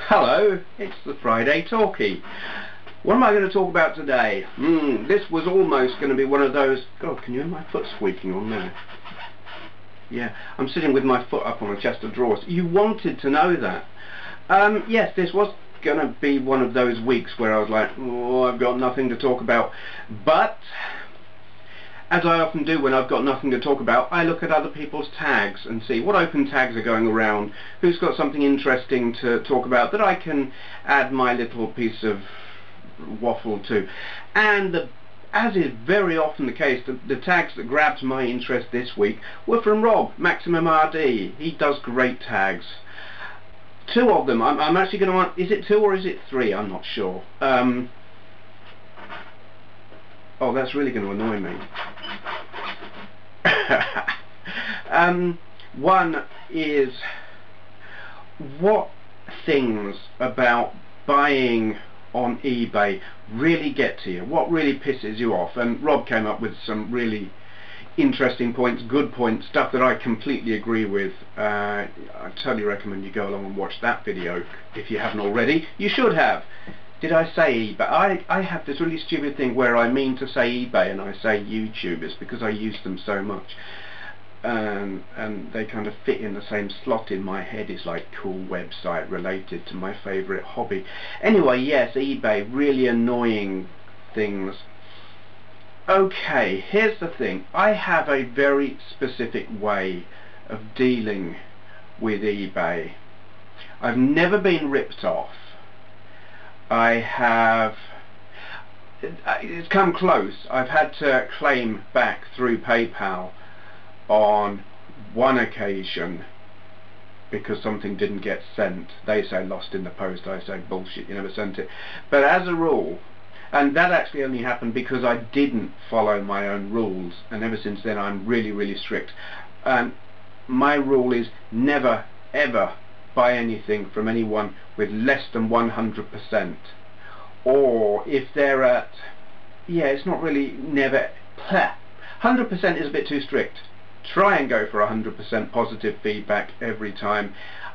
Hello, it's the Friday Talkie. What am I going to talk about today? This was almost going to be one of those... God, can you hear my foot squeaking on there? Yeah, I'm sitting with my foot up on a chest of drawers. You wanted to know that. Yes, this was going to be one of those weeks where I was like, oh, I've got nothing to talk about. But, as I often do when I've got nothing to talk about, I look at other people's tags and see what open tags are going around, who's got something interesting to talk about that I can add my little piece of waffle to. And as is very often the case, the tags that grabbed my interest this week were from Rob, MarximumRD. He does great tags. Two of them. I'm actually going to want... Is it two or is it three? I'm not sure. Oh, that's really going to annoy me. One is, what things about buying on eBay really get to you? What really pisses you off? And Rob came up with some really interesting points, good points, stuff that I completely agree with. I totally recommend you go along and watch that video if you haven't already. You should have. Did I say eBay? I have this really stupid thing where I mean to say eBay and I say YouTube. It's because I use them so much. And they kind of fit in the same slot in my head. It's like cool website related to my favourite hobby. Anyway, yes, eBay, really annoying things. Okay, here's the thing. I have a very specific way of dealing with eBay. I've never been ripped off. It's come close. I've had to claim back through PayPal on one occasion because something didn't get sent. They say lost in the post, I say bullshit, you never sent it. But as a rule, and that actually only happened because I didn't follow my own rules, and ever since then I'm really, really strict. My rule is never, ever buy anything from anyone with less than 100%. Or if they're at, yeah, it's not really never, 100% is a bit too strict. Try and go for 100% positive feedback every time.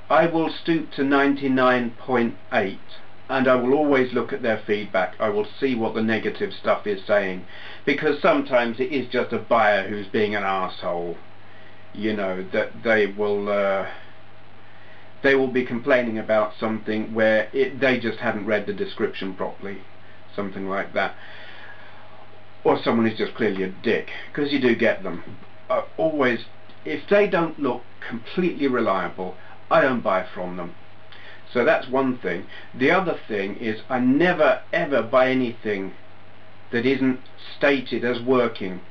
I will stoop to 99.8 and I will always look at their feedback. I will see what the negative stuff is saying, because sometimes it is just a buyer who's being an arsehole. You know, that they will be complaining about something where they just haven't read the description properly, something like that. Or someone is just clearly a dick, because you do get them. Always, if they don't look completely reliable, I don't buy from them. So that's one thing. The other thing is I never ever buy anything that isn't stated as working.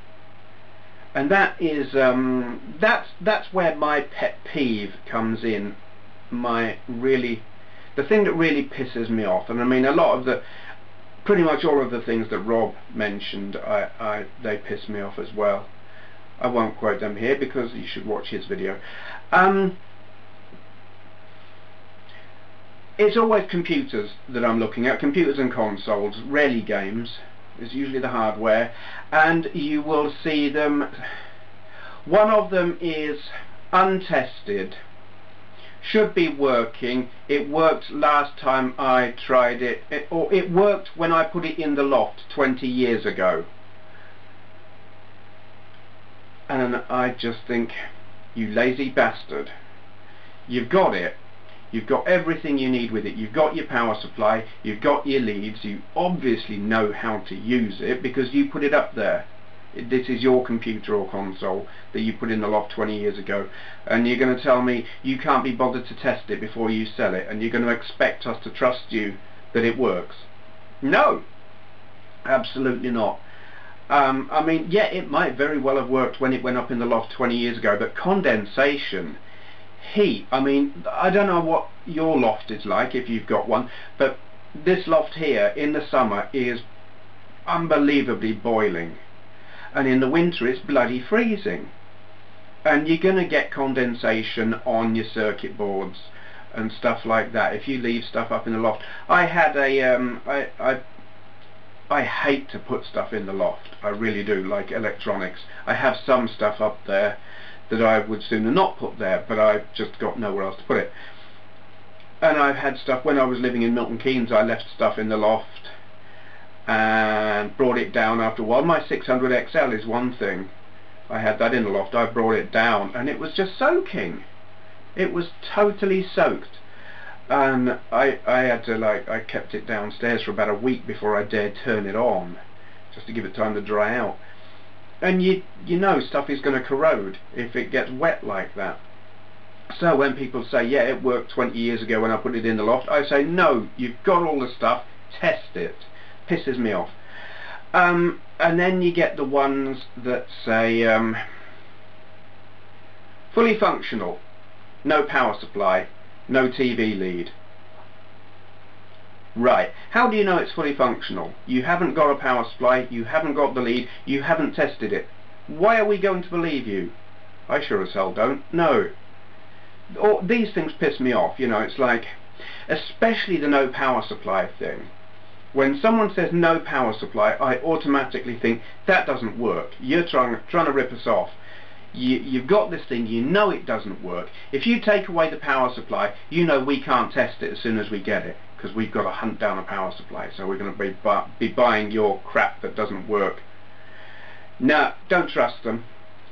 And that is that's where my pet peeve comes in. The thing that really pisses me off, and I mean pretty much all of the things that Rob mentioned, they piss me off as well. I won't quote them here because you should watch his video. It's always computers that I'm looking at, computers and consoles, rarely games. It's usually the hardware, and you will see them. One of them is untested, should be working. It worked last time I tried it, or it worked when I put it in the loft 20 years ago. And I just think, you lazy bastard, you've got it. You've got everything you need with it. You've got your power supply, you've got your leads, you obviously know how to use it because you put it up there. This is your computer or console that you put in the loft 20 years ago, and you're going to tell me you can't be bothered to test it before you sell it, and you're going to expect us to trust you that it works? No, absolutely not. I mean, yeah, it might very well have worked when it went up in the loft 20 years ago, but condensation, heat, I mean, I don't know what your loft is like if you've got one, but this loft here in the summer is unbelievably boiling, and in the winter it's bloody freezing, and you're going to get condensation on your circuit boards and stuff like that if you leave stuff up in the loft. I had I hate to put stuff in the loft, I really do, like electronics. I have some stuff up there that I would sooner not put there, but I've just got nowhere else to put it. And I've had stuff, when I was living in Milton Keynes, I left stuff in the loft and brought it down after a while. My 600 XL is one thing. I had that in the loft, I brought it down and it was just soaking. It was totally soaked. And I had to, like, I kept it downstairs for about a week before I dared turn it on, just to give it time to dry out. And you know stuff is going to corrode if it gets wet like that. So when people say, yeah, it worked 20 years ago when I put it in the loft, I say, no, you've got all the stuff, test it. Pisses me off. And then you get the ones that say, fully functional, no power supply, no TV lead. Right, how do you know it's fully functional? You haven't got a power supply, you haven't got the lead, you haven't tested it. Why are we going to believe you? I sure as hell don't. No. These things piss me off, you know. It's like, especially the no power supply thing. When someone says no power supply, I automatically think that doesn't work. You're trying to rip us off. You've got this thing, you know it doesn't work. If you take away the power supply, you know we can't test it as soon as we get it, because we've got to hunt down a power supply, so we're going to be buying your crap that doesn't work. No, don't trust them.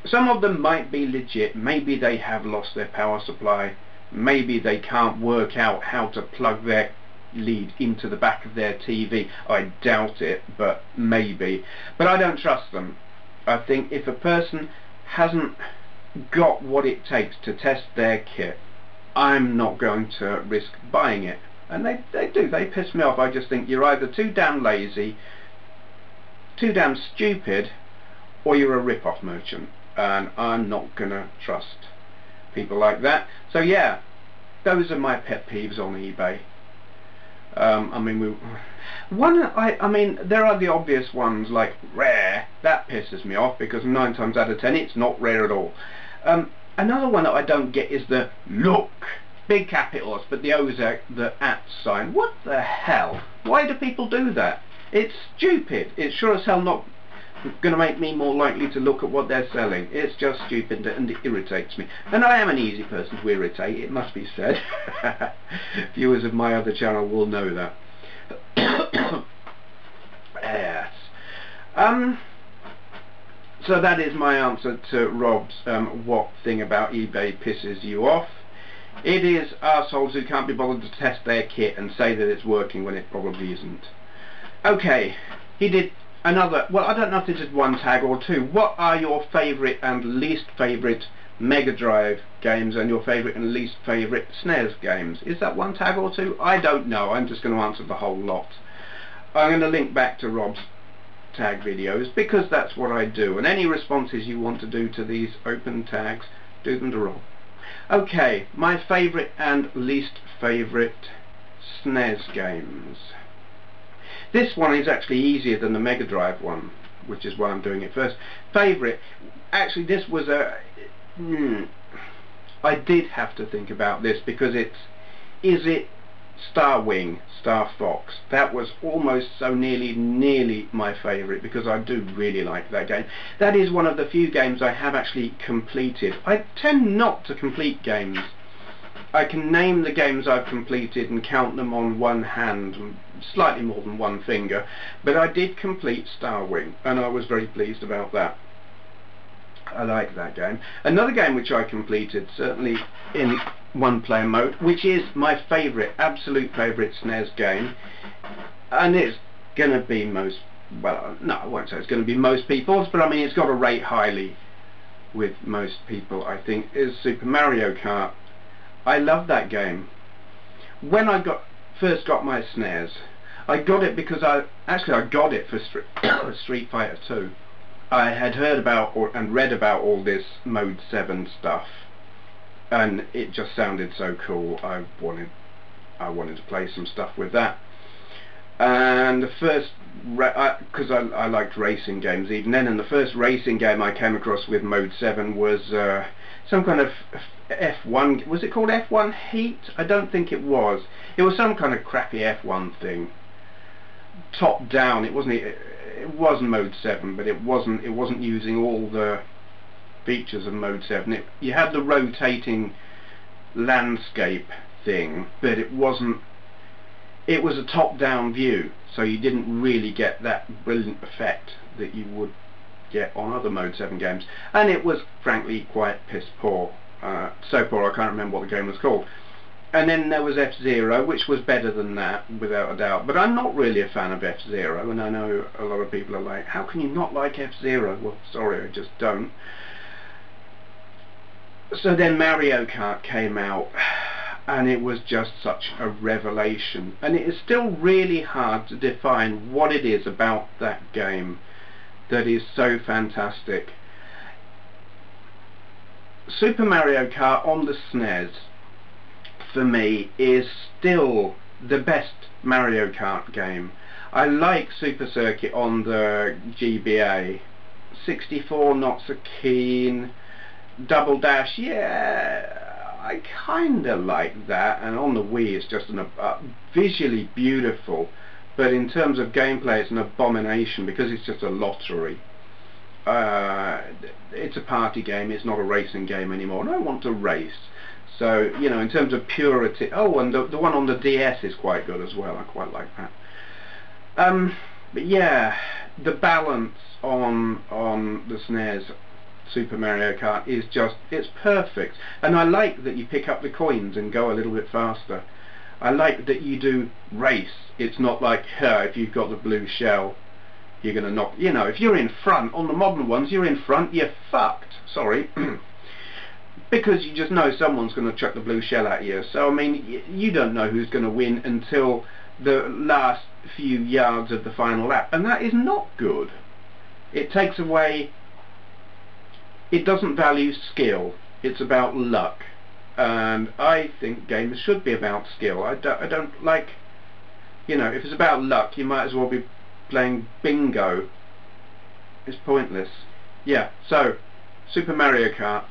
Some of them might be legit. Maybe they have lost their power supply. Maybe they can't work out how to plug their lead into the back of their TV. I doubt it, but maybe. But I don't trust them. I think if a person hasn't got what it takes to test their kit, I'm not going to risk buying it. And they piss me off. I just think you're either too damn lazy, too damn stupid, or you're a rip-off merchant. And I'm not gonna trust people like that. So yeah, those are my pet peeves on eBay. I mean, there are the obvious ones like rare. That pisses me off because 9 times out of 10 it's not rare at all. Another one that I don't get is the look, big capitals, but the O's are the at sign. What the hell? Why do people do that? It's stupid. It's sure as hell not going to make me more likely to look at what they're selling. It's just stupid and it irritates me. And I am an easy person to irritate, it must be said. Viewers of my other channel will know that. Yes. So that is my answer to Rob's what thing about eBay pisses you off. It is arseholes who can't be bothered to test their kit and say that it's working when it probably isn't. Okay, he did another, well, I don't know if this is one tag or two. What are your favourite and least favourite Megadrive games and your favourite and least favourite SNES games? Is that one tag or two? I don't know. I'm just going to answer the whole lot. I'm going to link back to Rob's tag videos because that's what I do. And any responses you want to do to these open tags, do them to Rob. Okay, my favourite and least favourite SNES games. This one is actually easier than the Megadrive one, which is why I'm doing it first. Favourite, actually this was a... I did have to think about this because it's... Is it Star Wing, Star Fox? That was almost so nearly my favourite because I do really like that game. That is one of the few games I have actually completed. I tend not to complete games. I can name the games I've completed and count them on one hand, slightly more than one finger, but I did complete Star Wing and I was very pleased about that. I like that game. Another game which I completed, certainly in one player mode, which is my favourite, absolute favourite SNES game, and it's going to be most, well, no, I won't say it's going to be most people's, but I mean it's got to rate highly with most people, I think, is Super Mario Kart. I love that game. When I first got my SNES, I got it because I got it for Street Fighter 2. I had heard about and read about all this Mode 7 stuff, and it just sounded so cool. I wanted to play some stuff with that. And the first, because I liked racing games even then, and the first racing game I came across with Mode 7 was some kind of F1, was it called F1 Heat? I don't think it was. It was some kind of crappy F1 thing. Top down, it wasn't Mode 7, but it wasn't using all the features of Mode 7. You had the rotating landscape thing, but it wasn't. It was a top-down view, so you didn't really get that brilliant effect that you would get on other Mode 7 games, and it was frankly quite piss poor. So poor I can't remember what the game was called. And then there was F-Zero, which was better than that, without a doubt. But I'm not really a fan of F-Zero, and I know a lot of people are like, how can you not like F-Zero? Well, sorry, I just don't. So then Mario Kart came out, and it was just such a revelation. And it is still really hard to define what it is about that game that is so fantastic. Super Mario Kart on the SNES, for me, is still the best Mario Kart game. I like Super Circuit on the GBA. 64, not so keen. Double Dash, yeah, I kinda like that. And on the Wii, it's just visually beautiful. But in terms of gameplay, it's an abomination because it's just a lottery. It's a party game, it's not a racing game anymore, and I want to race. So, you know, in terms of purity... Oh, and the one on the DS is quite good as well. I quite like that. But yeah, the balance on the SNES Super Mario Kart is just... it's perfect. And I like that you pick up the coins and go a little bit faster. I like that you do race. It's not like, if you've got the blue shell, you're going to knock... You know, if you're in front, on the modern ones, you're in front, you're fucked. Sorry. Because you just know someone's going to chuck the blue shell at you. So, I mean, you don't know who's going to win until the last few yards of the final lap. And that is not good. It takes away... It doesn't value skill. It's about luck. And I think games should be about skill. I don't like... You know, if it's about luck, you might as well be playing bingo. It's pointless. Yeah, so, Super Mario Kart...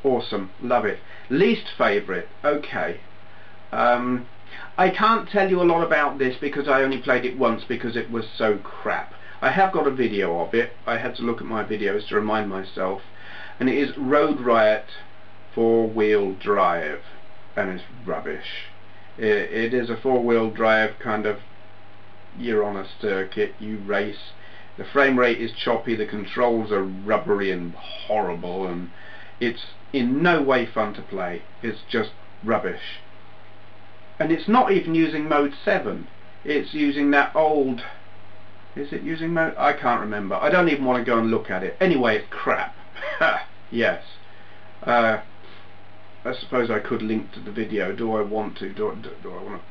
awesome, love it. Least favourite, okay. I can't tell you a lot about this because I only played it once because it was so crap. I have got a video of it. I had to look at my videos to remind myself. And it is Road Riot 4-wheel drive. And it's rubbish. It is a 4-wheel drive kind of... You're on a circuit, you race. The frame rate is choppy, the controls are rubbery and horrible, and it's in no way fun to play. It's just rubbish. And it's not even using Mode 7. It's using that old... Is it using Mode... I can't remember. I don't even want to go and look at it. Anyway, it's crap. Yes. I suppose I could link to the video. Do I want to? Do I want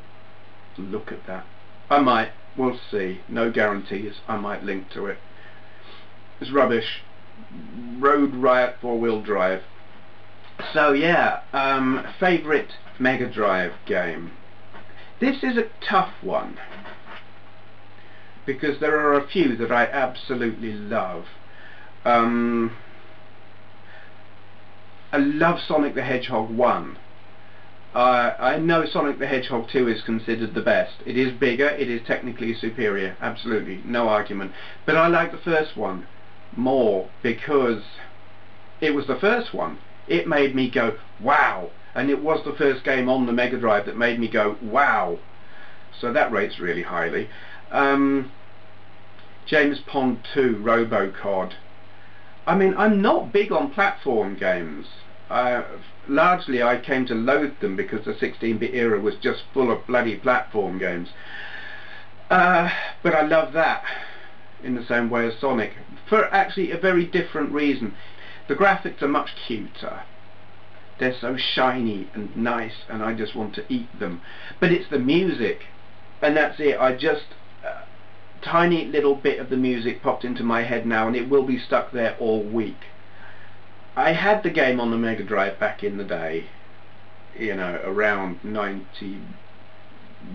to look at that? I might. We'll see. No guarantees. I might link to it. It's rubbish. Road Riot 4-wheel drive. So yeah, favourite Megadrive game. This is a tough one because there are a few that I absolutely love. I love Sonic the Hedgehog 1. I know Sonic the Hedgehog 2 is considered the best. It is bigger, it is technically superior, absolutely, no argument. But I like the first one more because it was the first one. It made me go, wow! And it was the first game on the Mega Drive that made me go, wow! So that rates really highly. James Pond 2, Robocod. I mean, I'm not big on platform games. Largely I came to loathe them because the 16-bit era was just full of bloody platform games. But I love that in the same way as Sonic, for actually a very different reason. The graphics are much cuter. They're so shiny and nice and I just want to eat them. But it's the music, and that's it. I just... tiny little bit of the music popped into my head now and it will be stuck there all week. I had the game on the Mega Drive back in the day, you know, around 90,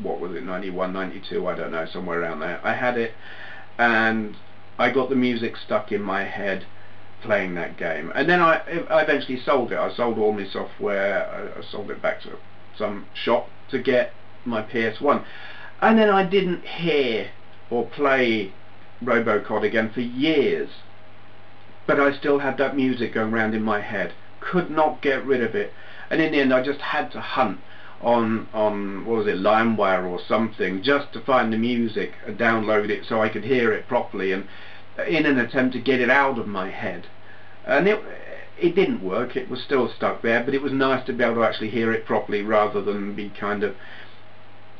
what was it, 91, 92, I don't know, somewhere around there. I had it and I got the music stuck in my head playing that game. And then I eventually sold it. I sold all my software, I sold it back to some shop to get my PS1. And then I didn't hear or play Robocod again for years, but I still had that music going around in my head. Could not get rid of it, and in the end I just had to hunt on what was it, LimeWire or something, just to find the music and download it so I could hear it properly, and in an attempt to get it out of my head. And it didn't work, it was still stuck there, but it was nice to be able to actually hear it properly rather than be kind of,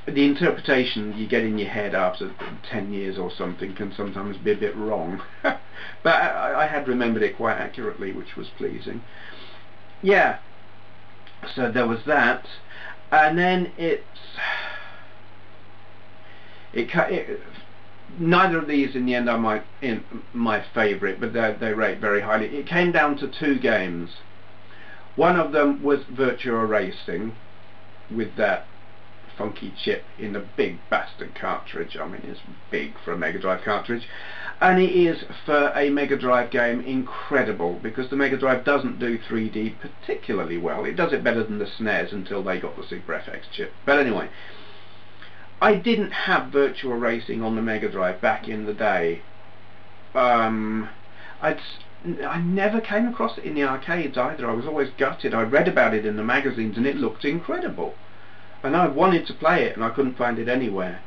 the interpretation you get in your head after 10 years or something can sometimes be a bit wrong. But I had remembered it quite accurately, which was pleasing. Yeah, so there was that. And then neither of these in the end are my favourite, but they rate very highly. It came down to two games. One of them was Virtua Racing, with that funky chip in a big bastard cartridge. I mean, it's big for a Megadrive cartridge, and it is, for a Megadrive game, incredible, because the Megadrive doesn't do 3D particularly well. It does it better than the SNES until they got the Super FX chip. But anyway, I didn't have Virtua Racing on the Megadrive back in the day. I never came across it in the arcades either. I was always gutted. I read about it in the magazines and it looked incredible, and I wanted to play it and I couldn't find it anywhere.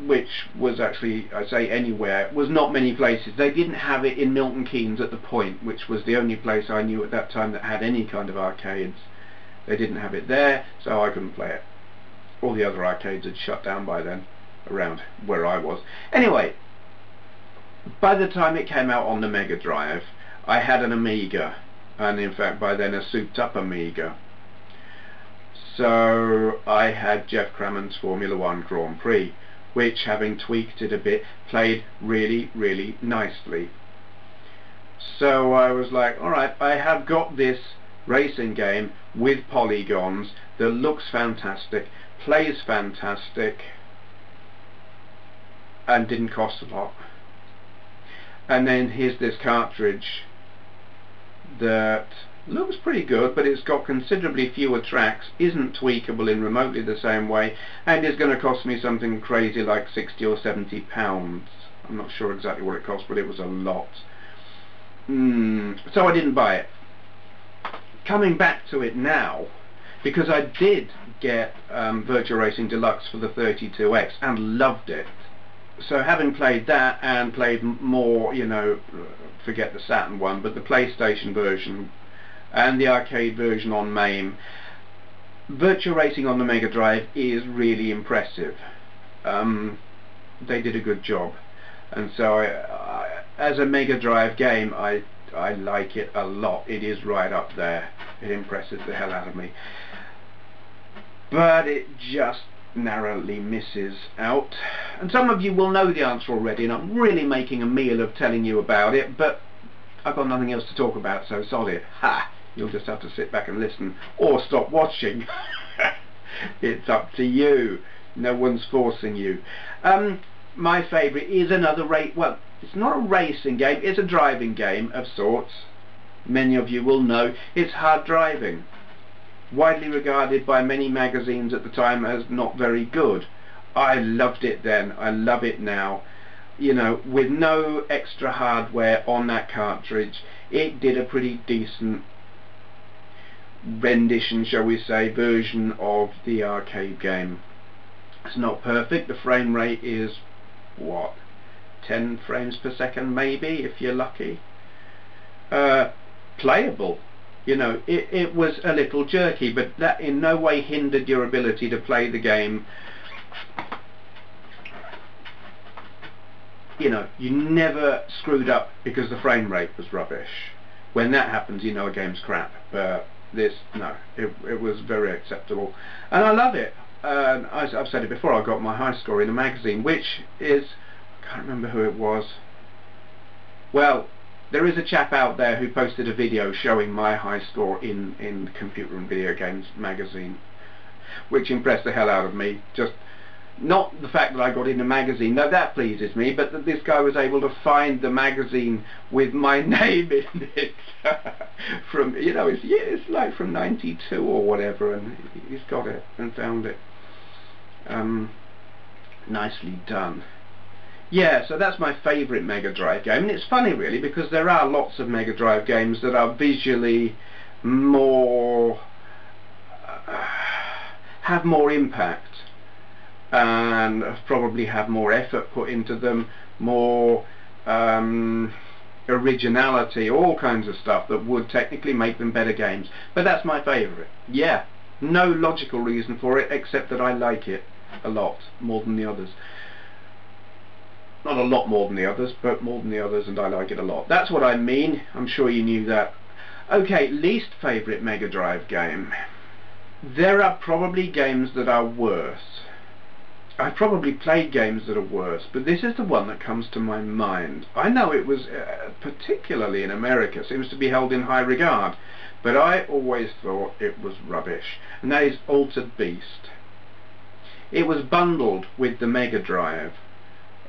Which was actually, I say anywhere, was not many places. They didn't have it in Milton Keynes at the Point, which was the only place I knew at that time that had any kind of arcades. They didn't have it there, so I couldn't play it. All the other arcades had shut down by then, around where I was. Anyway, by the time it came out on the Mega Drive, I had an Amiga, and in fact by then a souped up Amiga. So I had Jeff Crammond's Formula 1 Grand Prix, which, having tweaked it a bit, played really, really nicely. So I was like, alright, I have got this racing game with polygons that looks fantastic, plays fantastic, and didn't cost a lot. And then here's this cartridge that looks pretty good, but it's got considerably fewer tracks, isn't tweakable in remotely the same way, and is going to cost me something crazy like 60 or 70 pounds. I'm not sure exactly what it cost, but it was a lot. So I didn't buy it. Coming back to it now, because I did get Virtua Racing Deluxe for the 32X and loved it. So having played that and played more, you know, forget the Saturn one, but the PlayStation version and the arcade version on MAME, Virtua Racing on the Mega Drive is really impressive. They did a good job, and so as a Mega Drive game, I like it a lot. It is right up there. It impresses the hell out of me, but it just narrowly misses out. And some of you will know the answer already, and I'm really making a meal of telling you about it, but I've got nothing else to talk about, so sorry. Ha! You'll just have to sit back and listen, or stop watching. It's up to you. No one's forcing you. My favourite is another well, it's not a racing game, it's a driving game of sorts. Many of you will know it's Hard Driving. Widely regarded by many magazines at the time as not very good. I loved it then, I love it now. You know, with no extra hardware on that cartridge, it did a pretty decent rendition, shall we say, version of the arcade game. It's not perfect. The frame rate is, what, 10 frames per second maybe, if you're lucky. Playable. You know, it was a little jerky, but that in no way hindered your ability to play the game. You know, you never screwed up because the frame rate was rubbish. When that happens, you know a game's crap. But this, no, it was very acceptable, and I love it. I've said it before, I got my high score in a magazine, which is, I can't remember who it was. Well, there is a chap out there who posted a video showing my high score in the Computer and Video Games magazine, which impressed the hell out of me. Just not the fact that I got in a magazine, no, that pleases me, but that this guy was able to find the magazine with my name in it. From, you know, it's like from 92 or whatever, and he's got it and found it. Nicely done. Yeah, so that's my favourite Mega Drive game, and it's funny really, because there are lots of Mega Drive games that are visually more have more impact and probably have more effort put into them, more originality, all kinds of stuff that would technically make them better games. But that's my favourite. Yeah, no logical reason for it except that I like it a lot more than the others. Not a lot more than the others, but more than the others, and I like it a lot. That's what I mean. I'm sure you knew that. Okay, least favourite Mega Drive game. There are probably games that are worse. I've probably played games that are worse, but this is the one that comes to my mind. I know it was, particularly in America, seems to be held in high regard, but I always thought it was rubbish, and that is Altered Beast. It was bundled with the Mega Drive.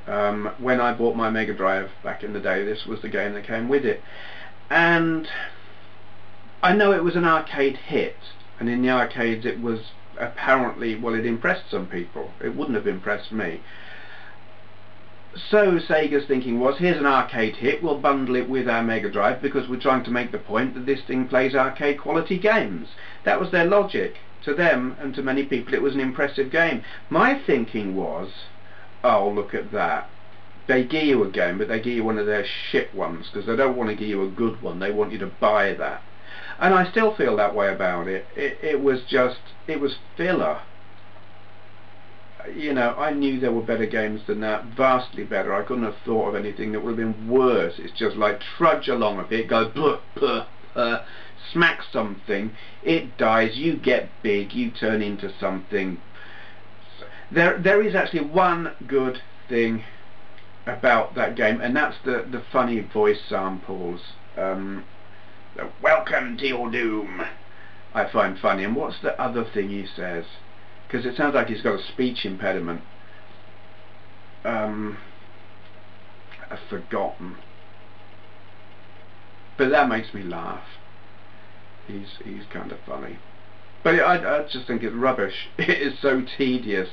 When I bought my Mega Drive back in the day, this was the game that came with it. And I know it was an arcade hit, and in the arcades it was apparently, well, it impressed some people. It wouldn't have impressed me. So Sega's thinking was, here's an arcade hit, we'll bundle it with our Mega Drive because we're trying to make the point that this thing plays arcade quality games. That was their logic. To them and to many people it was an impressive game. My thinking was, oh, look at that. They give you a game, but they give you one of their shit ones because they don't want to give you a good one. They want you to buy that. And I still feel that way about it. It was filler. You know, I knew there were better games than that, vastly better. I couldn't have thought of anything that would have been worse. It's just like trudge along a bit, go buh, buh, smack something, it dies, you get big, you turn into something. There is actually one good thing about that game, and that's the funny voice samples. The welcome to your doom, I find funny. And what's the other thing he says? Because it sounds like he's got a speech impediment. I've forgotten. But that makes me laugh. He's kind of funny. But I just think it's rubbish. It is so tedious.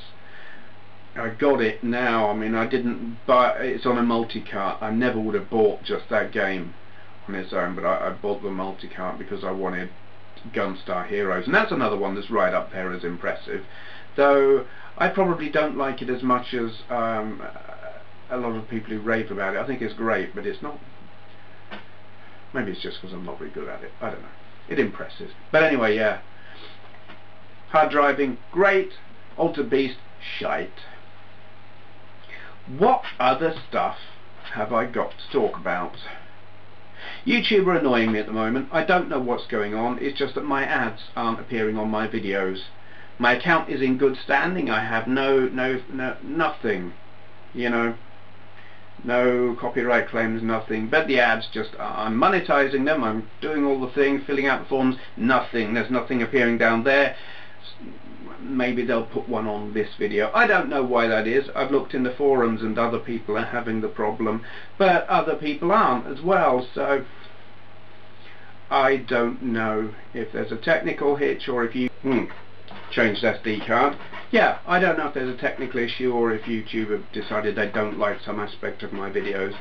I got it now. I mean, I didn't buy it. It's on a multi-cart. I never would have bought just that game on its own, but I bought the multi-cart because I wanted Gunstar Heroes, and that's another one that's right up there as impressive, though I probably don't like it as much as a lot of people who rave about it. I think it's great, but it's not. Maybe it's just because I'm not very good at it. I don't know. It impresses. But anyway, yeah. Hard driving, great. Altered Beast, shite. What other stuff have I got to talk about? YouTube are annoying me at the moment. I don't know what's going on. It's just that my ads aren't appearing on my videos. My account is in good standing. I have nothing, you know, no copyright claims, nothing. But the ads just, I'm monetizing them. I'm doing all the things, filling out the forms. Nothing. There's nothing appearing down there. Maybe they'll put one on this video. I don't know why that is. I've looked in the forums and other people are having the problem, but other people aren't as well, so I don't know if there's a technical hitch or if you changed SD card. Yeah, I don't know if there's a technical issue or if YouTube have decided they don't like some aspect of my videos,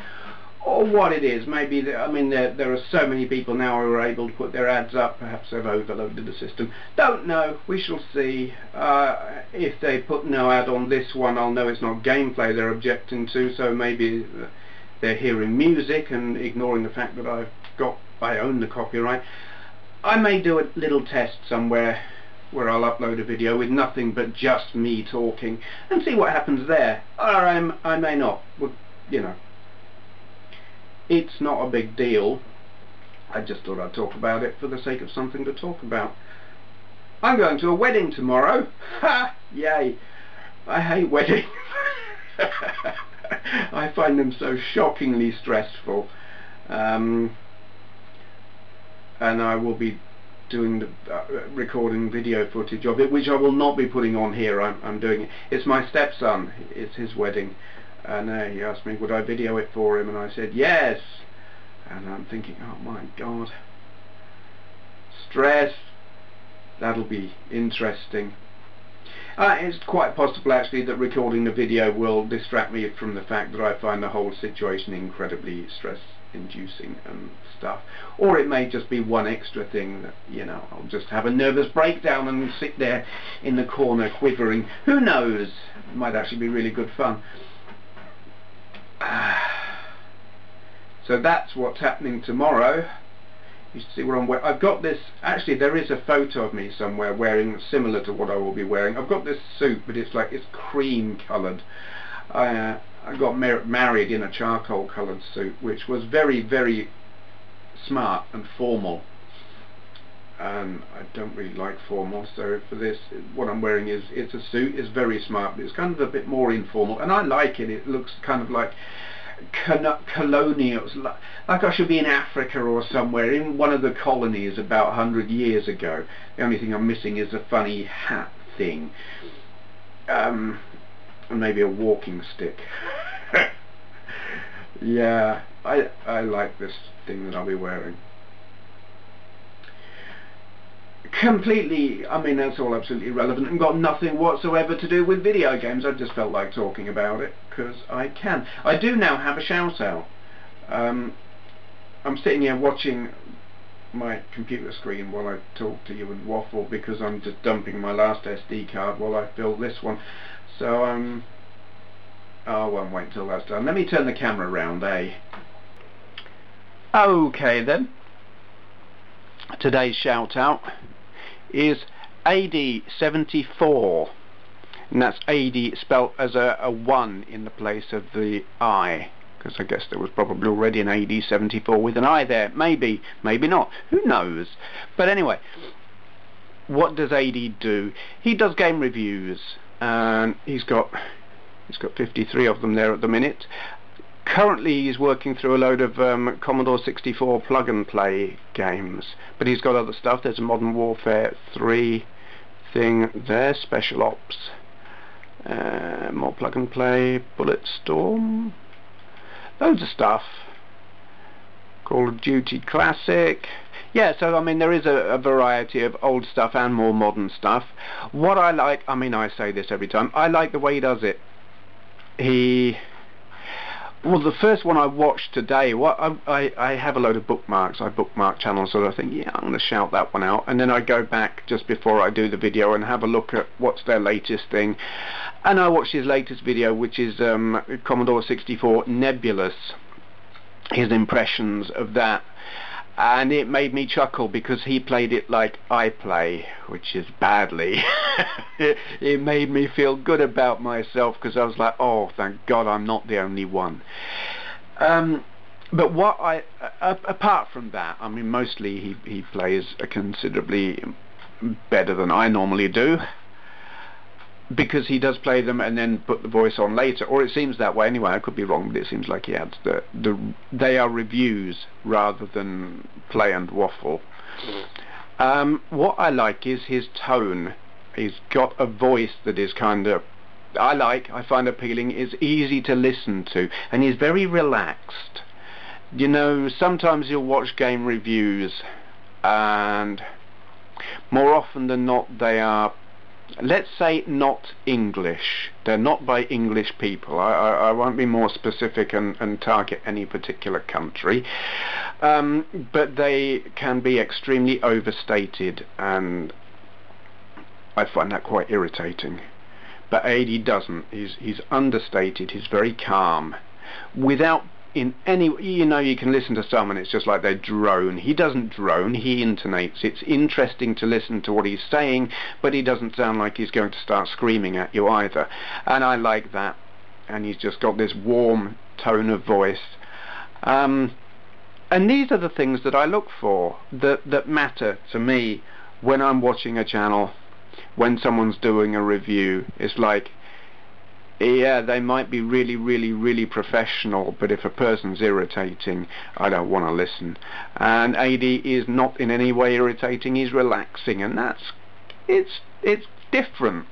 or what it is. Maybe, I mean, there are so many people now who are able to put their ads up. Perhaps they've overloaded the system. Don't know. We shall see. If they put no ad on this one, I'll know it's not gameplay they're objecting to, so maybe they're hearing music and ignoring the fact that I own the copyright. I may do a little test somewhere where I'll upload a video with nothing but just me talking and see what happens there. Or I may not. Well, you know. It's not a big deal. I just thought I'd talk about it for the sake of something to talk about. I'm going to a wedding tomorrow. Ha! Yay! I hate weddings. I find them so shockingly stressful. And I will be doing the recording video footage of it, which I will not be putting on here. I'm doing it. It's my stepson. It's his wedding. And he asked me would I video it for him, and I said yes. And I'm thinking, oh my god, stress. That'll be interesting. It's quite possible actually that recording the video will distract me from the fact that I find the whole situation incredibly inducing and stuff, or it may just be one extra thing that, you know, I'll just have a nervous breakdown and sit there in the corner quivering. Who knows? It might actually be really good fun. So that's what's happening tomorrow. You see what I'm wearing. I've got this, actually there is a photo of me somewhere wearing similar to what I will be wearing. I've got this suit, but it's like, it's cream coloured. I got married in a charcoal coloured suit, which was very, very smart and formal. And I don't really like formal, so for this, what I'm wearing is, it's a suit, it's very smart, but it's kind of a bit more informal, and I like it. It looks kind of like colonial, like I should be in Africa or somewhere, in one of the colonies about 100 years ago. The only thing I'm missing is a funny hat thing, and maybe a walking stick. Yeah, I like this thing that I'll be wearing. Completely, I mean, that's all absolutely irrelevant and got nothing whatsoever to do with video games. I just felt like talking about it because I can. I do now have a shout out. I'm sitting here watching my computer screen while I talk to you and waffle, because I'm just dumping my last SD card while I fill this one. So I won't wait till that's done. Let me turn the camera around, eh? Okay then. Today's shout out is AD74, and that's AD spelt as a 1 in the place of the I, because I guess there was probably already an AD74 with an I there. Maybe, maybe not, who knows. But anyway, what does AD do? He does game reviews, and he's got 53 of them there at the minute. Currently he's working through a load of Commodore 64 plug and play games, but he's got other stuff. There's a Modern Warfare 3 thing there, Special Ops, more plug and play, Bulletstorm, loads of stuff, Call of Duty Classic. Yeah, so I mean there is a variety of old stuff and more modern stuff. What I like, I mean I say this every time, I like the way he does it. Well, the first one I watched today, I have a load of bookmarks. I bookmark channels, so I think, yeah, I'm going to shout that one out. And then I go back just before I do the video and have a look at what's their latest thing. And I watched his latest video, which is Commodore 64 Nebulous, his impressions of that. And it made me chuckle because he played it like I play, which is badly. It made me feel good about myself because I was like, oh, thank God I'm not the only one. But what apart from that, I mean, mostly he plays considerably better than I normally do, because he does play them and then put the voice on later, or it seems that way anyway. I could be wrong, but it seems like he adds they are reviews rather than play and waffle. What I like is his tone. He's got a voice that is kind of, I find appealing, is easy to listen to, and he's very relaxed. You know, sometimes you'll watch game reviews and more often than not they are, let's say, not English. They're not by English people. I won't be more specific and target any particular country, but they can be extremely overstated, and I find that quite irritating. But AD doesn't. He's understated. He's very calm, without in any, you know, you can listen to some and it's just like they drone. He doesn't drone, he intonates. It's interesting to listen to what he's saying, but he doesn't sound like he's going to start screaming at you either, and I like that. And he's just got this warm tone of voice, and these are the things that I look for, that matter to me when I'm watching a channel. When someone's doing a review, it's like, yeah, they might be really, really, really professional, but if a person's irritating, I don't want to listen. And AD is not in any way irritating. He's relaxing, and it's different.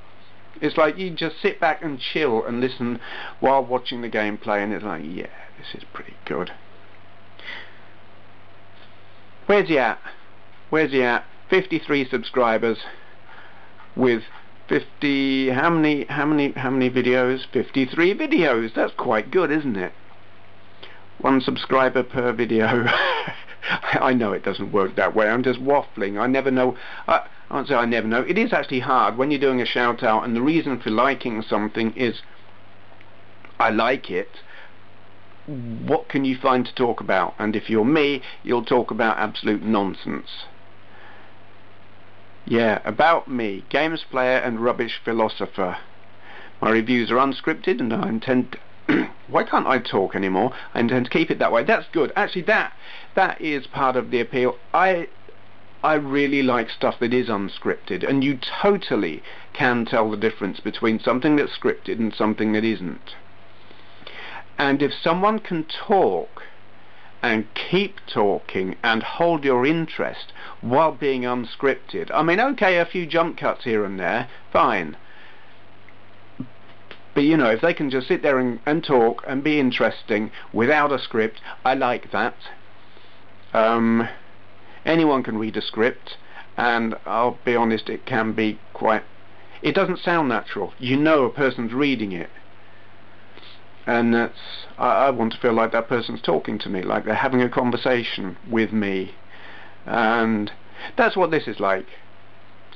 It's like you just sit back and chill and listen while watching the gameplay, and it's like, yeah, this is pretty good. Where's he at? Where's he at? 53 subscribers with 50, how many videos? 53 videos. That's quite good, isn't it? 1 subscriber per video. I know it doesn't work that way. I'm just waffling. I never know. I won't say I never know. It is actually hard when you're doing a shout out, and the reason for liking something is I like it. What can you find to talk about? And if you're me, you'll talk about absolute nonsense. Yeah, about me, games player and rubbish philosopher. My reviews are unscripted, and I intend why can't I talk anymore? I intend to keep it that way. That's good. Actually, that is part of the appeal. I really like stuff that is unscripted, and you totally can tell the difference between something that's scripted and something that isn't. And if someone can talk and keep talking and hold your interest while being unscripted, I mean, okay, a few jump cuts here and there, fine. But you know, if they can just sit there and talk and be interesting without a script, I like that. Anyone can read a script, and I'll be honest, it can be quite... It doesn't sound natural. You know a person's reading it. And that's... I want to feel like that person's talking to me, like they're having a conversation with me. And that's what this is like.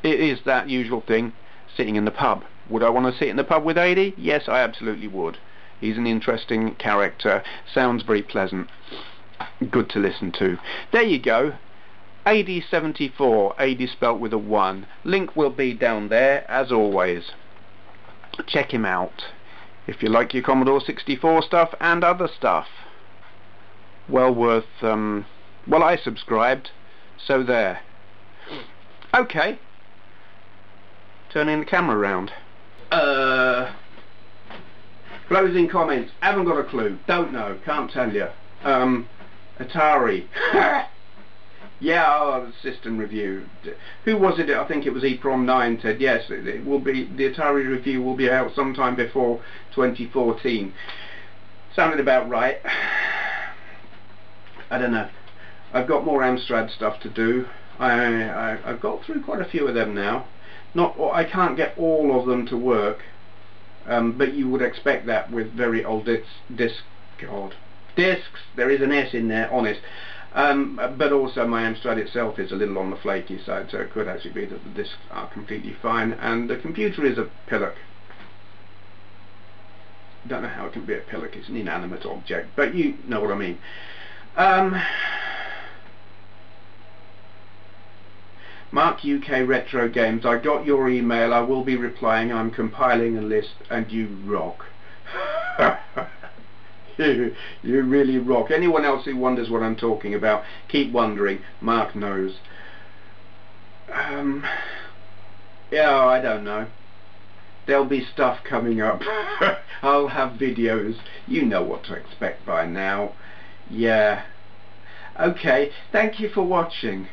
It is that usual thing, sitting in the pub. Would I want to sit in the pub with AD? Yes, I absolutely would. He's an interesting character. Sounds very pleasant. Good to listen to. There you go. AD74, AD spelt with a 1. Link will be down there, as always. Check him out. If you like your Commodore 64 stuff and other stuff. Well worth... well, I subscribed, so there. Okay. Turning the camera around. Closing comments. Haven't got a clue. Don't know. Can't tell you. Atari. Yeah, oh, the system review. Who was it? I think it was EPROM 9 said yes, it will be, the Atari review will be out sometime before 2014. Sounded about right. I don't know. I've got more Amstrad stuff to do. I've got through quite a few of them now. I can't get all of them to work, but you would expect that with very old discs. There is an S in there, honest. But also my Amstrad itself is a little on the flaky side, so it could actually be that the discs are completely fine, and the computer is a pillock. Don't know how it can be a pillock, it's an inanimate object, but you know what I mean. Mark UK Retro Games, I got your email, I will be replying, I'm compiling a list, and you rock. You really rock. Anyone else who wonders what I'm talking about, keep wondering. Mark knows. Yeah, I don't know. There'll be stuff coming up. I'll have videos. You know what to expect by now. Yeah. Okay, thank you for watching.